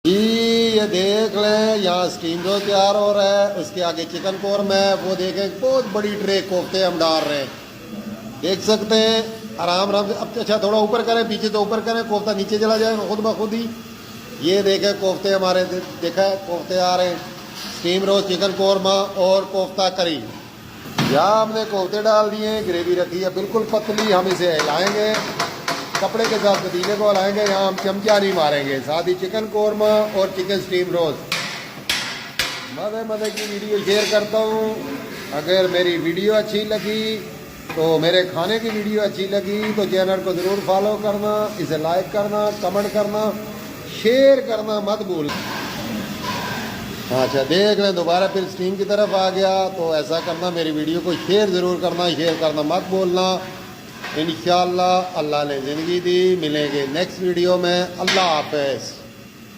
जी ये देख लें, यहाँ स्टीम रोल तैयार हो रहा है, उसके आगे चिकन कोरमा है। वो देखें बहुत बड़ी ट्रे कोफ्ते हम डाल रहे हैं, देख सकते हैं आराम आराम से। अब अच्छा थोड़ा ऊपर करें, पीछे तो ऊपर करें, कोफ्ता नीचे चला जाएगा खुद ब खुद ही। ये देखें कोफ्ते हमारे, देखा है कोफ्ते आ रहे हैं, स्टीम रोल, चिकन कोरमा और कोफ्ता करी। यहाँ हमने कोफ्ते डाल दिए हैं, ग्रेवी रखी है बिल्कुल पतली। हम इसे हिलाएंगे, कपड़े के साथ पतीले को हिलाएंगे, यहाँ हम चमचा नहीं मारेंगे। साथ ही चिकन कोरमा और चिकन स्टीम रोल। मज़े मज़े की वीडियो शेयर करता हूँ। अगर मेरी वीडियो अच्छी लगी तो, मेरे खाने की वीडियो अच्छी लगी तो चैनल को ज़रूर फॉलो करना, इसे लाइक करना, कमेंट करना, शेयर करना मत भूलना। अच्छा देख लें, दोबारा फिर स्टीम की तरफ आ गया। तो ऐसा करना, मेरी वीडियो को शेयर ज़रूर करना, शेयर करना मत भूलना। इंशाअल्लाह अल्लाह ने ज़िंदगी दी, मिलेंगे नेक्स्ट वीडियो में। अल्लाह हाफ़िज़।